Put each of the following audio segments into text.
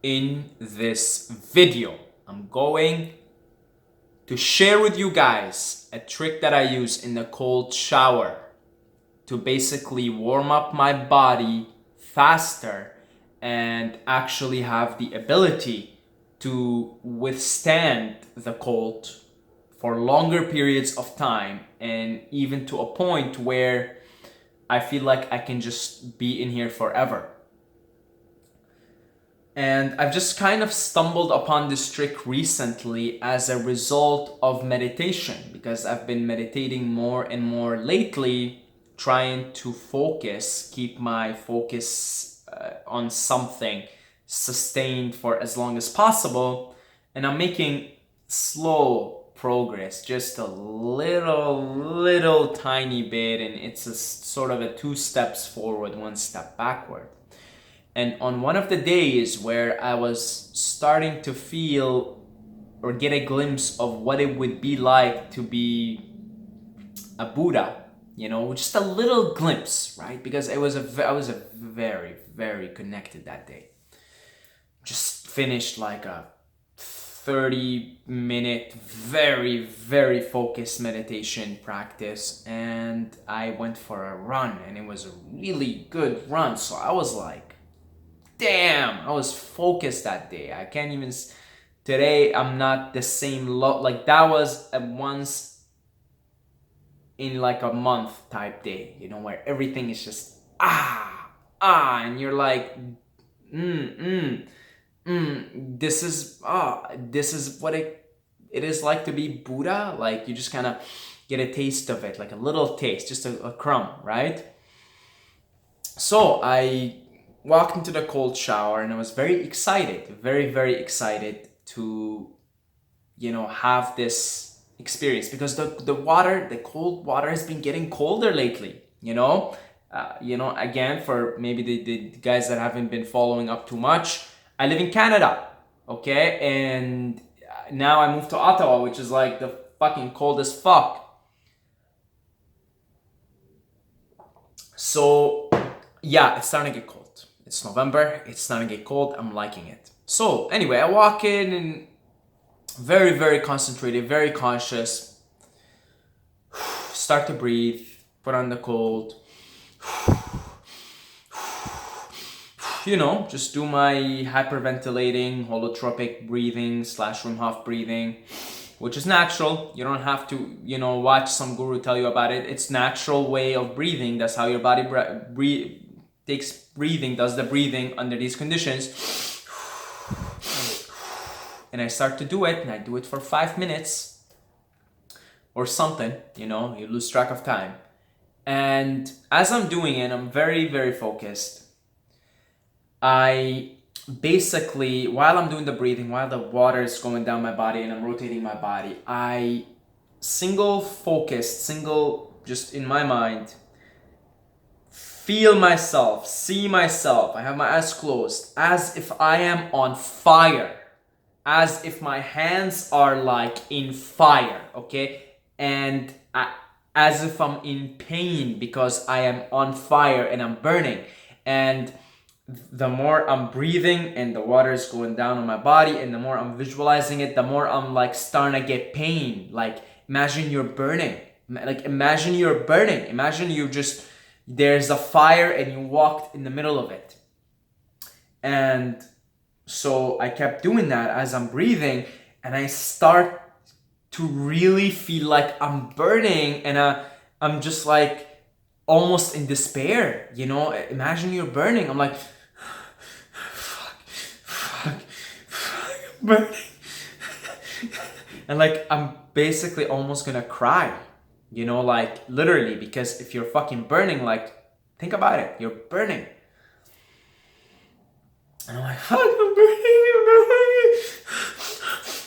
in this video, I'm going to share with you guys a trick that I use in the cold shower to basically warm up my body faster and actually have the ability to withstand the cold for longer periods of time, and even to a point where I feel like I can just be in here forever. And I've just kind of stumbled upon this trick recently as a result of meditation, because I've been meditating more and more lately, trying to keep my focus on something sustained for as long as possible. And I'm making slow progress, just a little tiny bit, and it's a sort of a 2 steps forward, 1 step backward. And on one of the days where I was starting to feel or get a glimpse of what it would be like to be a Buddha, just a little glimpse, right? Because I was a very, very connected that day. Just finished like a 30-minute, very, very focused meditation practice, and I went for a run, and it was a really good run. So I was like, damn, I was focused that day. I can't even, today I'm not the same like that was a once in like a month type day, where everything is just and you're like, this is what it is like to be Buddha. Like, you just kind of get a taste of it, like a little taste, just a crumb, right? So I walked into the cold shower, and I was very excited, very, very excited to, have this experience, because the cold water has been getting colder lately, again, for maybe the guys that haven't been following up too much, I live in Canada, okay? And now I moved to Ottawa, which is like the fucking coldest fuck. So yeah, it's starting to get cold. It's November, it's starting to get cold, I'm liking it. So anyway, I walk in and very, very concentrated, very conscious. Start to breathe, put on the cold. Just do my hyperventilating, holotropic breathing / Wim Hof breathing, which is natural. You don't have to, watch some guru tell you about it. It's natural way of breathing. That's how your body does the breathing under these conditions. And I start to do it, and I do it for 5 minutes or something, you lose track of time. And as I'm doing it, I'm very, very focused. I basically, while I'm doing the breathing, while the water is going down my body and I'm rotating my body, I just in my mind, feel myself, see myself. I have my eyes closed, as if I am on fire, as if my hands are like in fire, okay? And as if I'm in pain because I am on fire and I'm burning. And the more I'm breathing and the water is going down on my body, and the more I'm visualizing it, the more I'm like starting to get pain. Like, imagine you're burning. Imagine there's a fire and you walked in the middle of it. And so I kept doing that as I'm breathing, and I start to really feel like I'm burning, and I'm just like almost in despair, Imagine you're burning. I'm like, fuck, I'm burning. And like, I'm basically almost gonna cry, like literally, because if you're fucking burning, like, think about it, you're burning. And I'm like, fuck, I'm burning.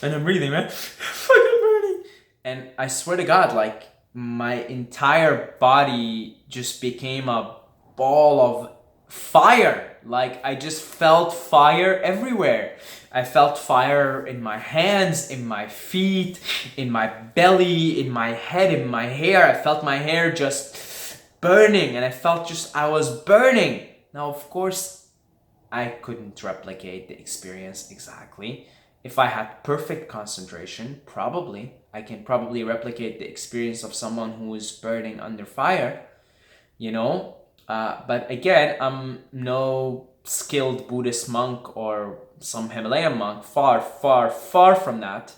And I'm breathing, man. Fuck, I'm burning. And I swear to God, like, my entire body just became a ball of fire. Like, I just felt fire everywhere. I felt fire in my hands, in my feet, in my belly, in my head, in my hair. I felt my hair just burning, and I was burning. Now, of course, I couldn't replicate the experience exactly. If I had perfect concentration, probably I can probably replicate the experience of someone who is burning under fire, you know. But again, I'm no skilled Buddhist monk or some Himalayan monk. Far, far, far from that.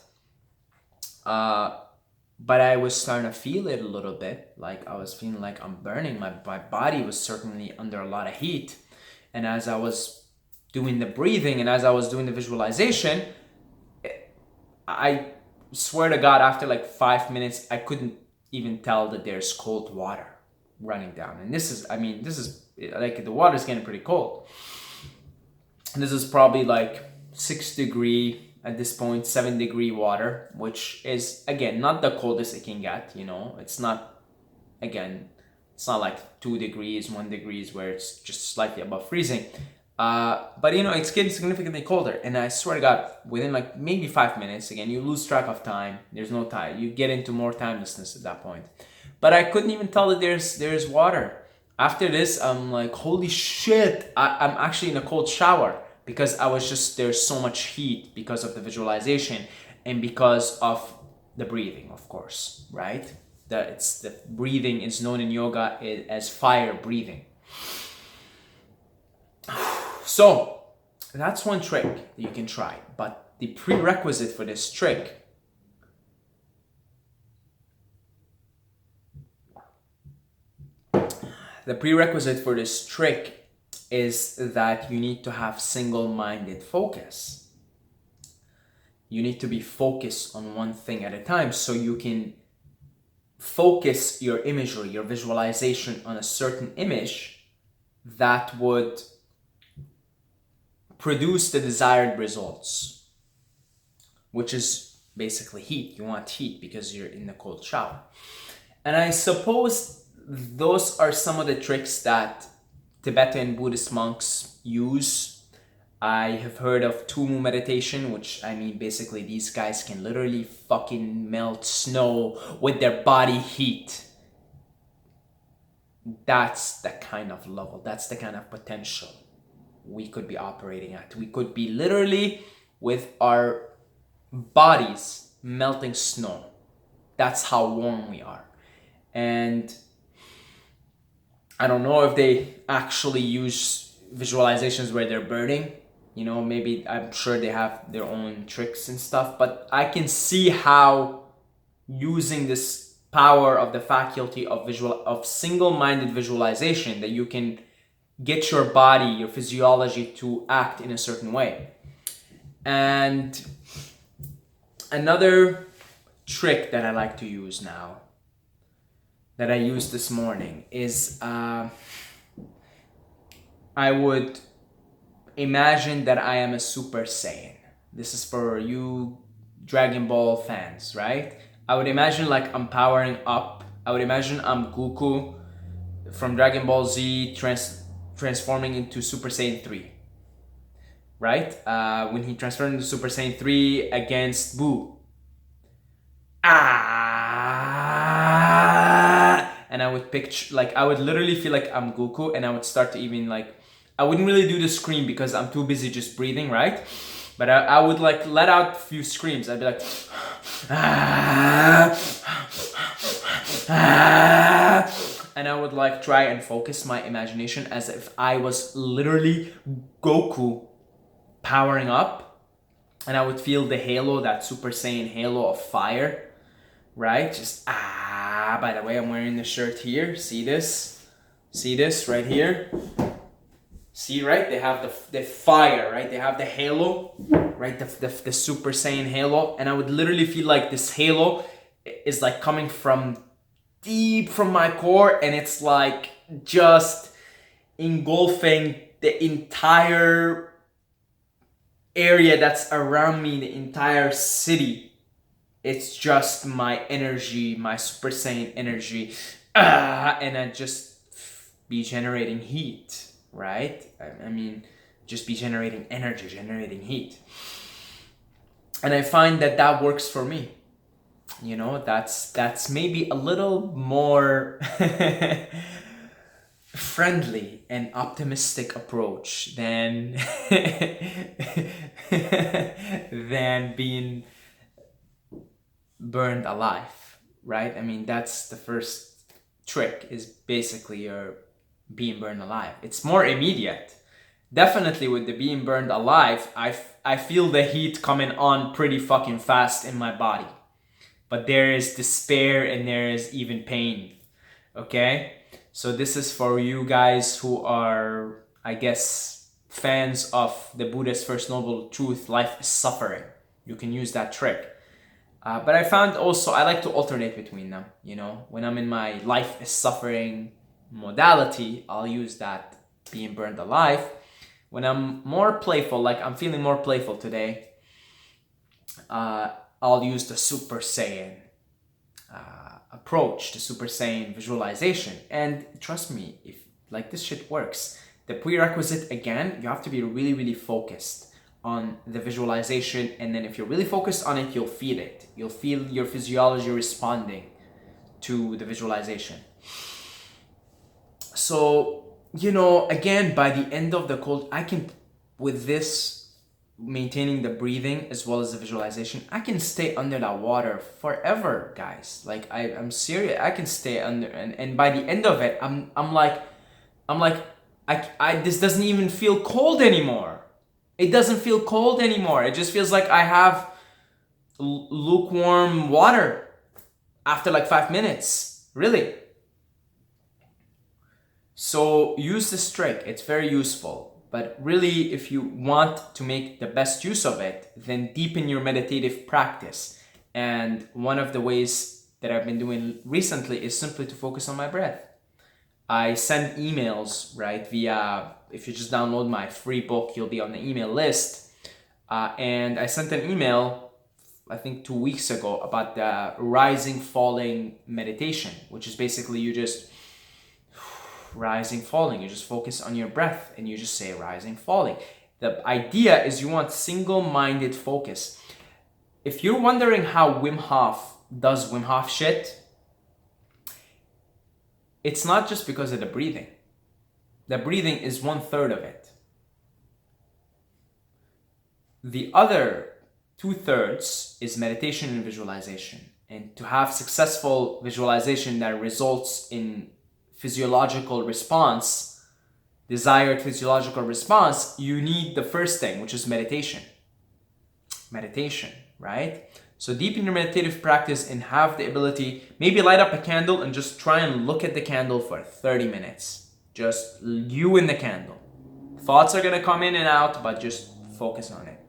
But I was starting to feel it a little bit. Like I was feeling like I'm burning. My body was certainly under a lot of heat. And as I was doing the breathing and as I was doing the visualization, I swear to God, after like 5 minutes, I couldn't even tell that there's cold water running down. And this is, I mean, this is like the water's getting pretty cold. And this is probably like 6 degree at this point, 7 degree water, which is again not the coldest it can get, you know. It's not, again, it's not like 2 degrees, 1 degrees where it's just slightly above freezing. But you know, it's getting significantly colder. And I swear to God, within like maybe 5 minutes, again, you lose track of time. There's no time. You get into more timelessness at that point. But I couldn't even tell that there's water. After this, I'm like, holy shit, I'm actually in a cold shower because I was just, there's so much heat because of the visualization and because of the breathing, of course, right? The breathing is known in yoga as fire breathing. So that's one trick that you can try. But the prerequisite for this trick is that you need to have single-minded focus. You need to be focused on one thing at a time so you can focus your imagery, your visualization on a certain image that would produce the desired results, which is basically heat. You want heat because you're in the cold shower. And I suppose those are some of the tricks that Tibetan Buddhist monks use. I have heard of Tumu meditation, which, I mean, basically these guys can literally fucking melt snow with their body heat. That's the kind of level, that's the kind of potential we could be operating at. We could be literally with our bodies melting snow. That's how warm we are. And I don't know if they actually use visualizations where they're burning. You know, maybe, I'm sure they have their own tricks and stuff, but I can see how using this power of the faculty of single-minded visualization, that you can get your body, your physiology to act in a certain way. And another trick that I like to use now, that I used this morning, is I would imagine that I am a Super Saiyan. This is for you Dragon Ball fans, right? I would imagine like I'm powering up. I would imagine I'm Goku from Dragon Ball Z transforming into Super Saiyan 3. Right? When he transformed into Super Saiyan 3 against Buu. And I would picture, like, I would literally feel like I'm Goku, and I would start to even, like, I wouldn't really do the scream because I'm too busy just breathing, right? But I would, like, let out a few screams. I'd be like, and I would, like, try and focus my imagination as if I was literally Goku powering up, and I would feel the halo, that Super Saiyan halo of fire, right? Just by the way, I'm wearing the shirt here. See this right here? See, right? They have the fire, right? They have the halo, right? The Super Saiyan halo, and I would literally feel like this halo is like coming from deep from my core, and it's like just engulfing the entire area that's around me, the entire city. It's just my energy, my Super Saiyan energy, and I just be generating heat, right? I mean, just be generating energy, generating heat. And I find that works for me. You know, that's maybe a little more friendly and optimistic approach than than being burned alive, right? I mean, that's the first trick, is basically you're being burned alive. It's more immediate. Definitely with the being burned alive, I feel the heat coming on pretty fucking fast in my body. But there is despair and there is even pain. Okay? So this is for you guys who are, I guess, fans of the Buddha's First Noble Truth, life is suffering. You can use that trick. But I found also I like to alternate between them. You know, when I'm in my life is suffering modality, I'll use that being burned alive. When I'm more playful, like I'm feeling more playful today, I'll use the Super Saiyan approach, the Super Saiyan visualization. And trust me, if like this shit works, the prerequisite again, you have to be really, really focused on the visualization. And then if you're really focused on it, you'll feel it. You'll feel your physiology responding to the visualization. So, you know, again, by the end of the cold, I can, with this, maintaining the breathing as well as the visualization, I can stay under that water forever, guys. Like I'm serious. I can stay under, and by the end of it, I'm like I this doesn't even feel cold anymore. It doesn't feel cold anymore. It just feels like I have lukewarm water after like 5 minutes. Really. So use this trick. It's very useful. But really, if you want to make the best use of it, then deepen your meditative practice. And one of the ways that I've been doing recently is simply to focus on my breath. I send emails, right, via, if you just download my free book, you'll be on the email list. And I sent an email, I think 2 weeks ago, about the rising, falling meditation, which is basically you just rising, falling. You just focus on your breath and you just say rising, falling. The idea is you want single-minded focus. If you're wondering how Wim Hof does Wim Hof shit, it's not just because of the breathing. The breathing is 1/3 of it. The other 2/3 is meditation and visualization. And to have successful visualization that results in physiological response, desired physiological response, you need the first thing, which is meditation. Meditation, right? So deepen your meditative practice and have the ability, maybe light up a candle and just try and look at the candle for 30 minutes. Just you and the candle. Thoughts are gonna come in and out, but just focus on it.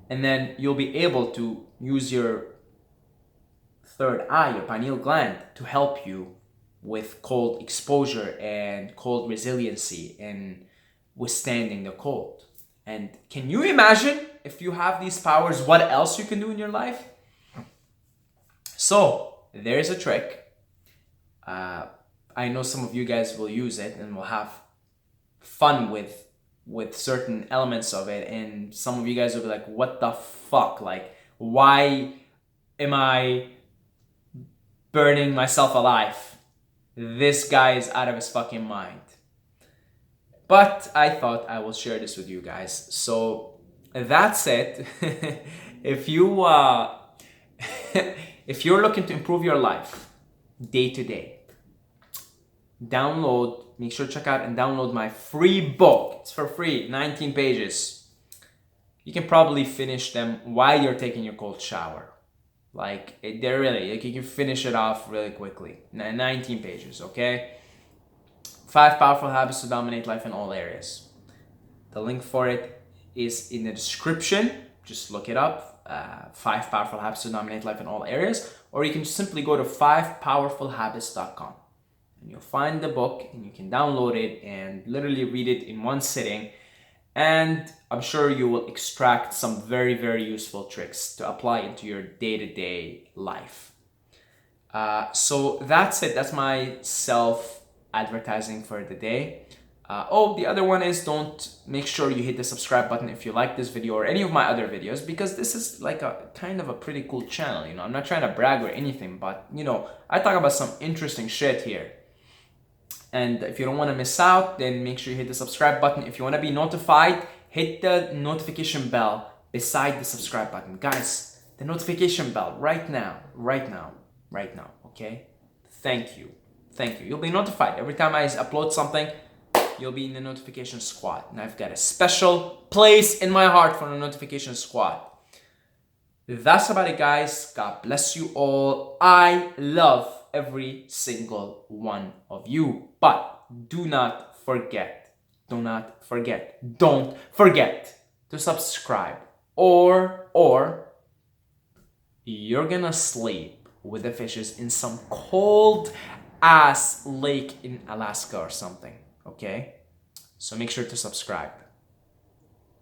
And then you'll be able to use your third eye, your pineal gland, to help you with cold exposure and cold resiliency and withstanding the cold. And can you imagine if you have these powers, what else you can do in your life? So there's a trick. I know some of you guys will use it and will have fun with certain elements of it. And some of you guys will be like, what the fuck? Like, why am I burning myself alive? This guy is out of his fucking mind. But I thought I will share this with you guys. So that's it. If you if you're looking to improve your life day to day, make sure to check out and download my free book. It's for free, 19 pages. You can probably finish them while you're taking your cold shower. Like, they're really, like, you can finish it off really quickly. 19 pages, okay? 5 Powerful Habits to Dominate Life in All Areas. The link for it is in the description. Just look it up. 5 Powerful Habits to Dominate Life in All Areas. Or you can simply go to 5powerfulhabits.com. And you'll find the book and you can download it and literally read it in one sitting. And I'm sure you will extract some very, very useful tricks to apply into your day-to-day life. So that's it. That's my self-advertising for the day. The other one is, make sure you hit the subscribe button if you like this video or any of my other videos, because this is like a kind of a pretty cool channel. You know, I'm not trying to brag or anything, but you know, I talk about some interesting shit here. And if you don't want to miss out, then make sure you hit the subscribe button. If you want to be notified, hit the notification bell beside the subscribe button. Guys, the notification bell right now, okay? Thank you. You'll be notified. Every time I upload something, you'll be in the notification squad. And I've got a special place in my heart for the notification squad. That's about it, guys. God bless you all. I love every single one of you. But do not forget to subscribe, or you're gonna sleep with the fishes in some cold ass lake in Alaska or something, okay? So make sure to subscribe.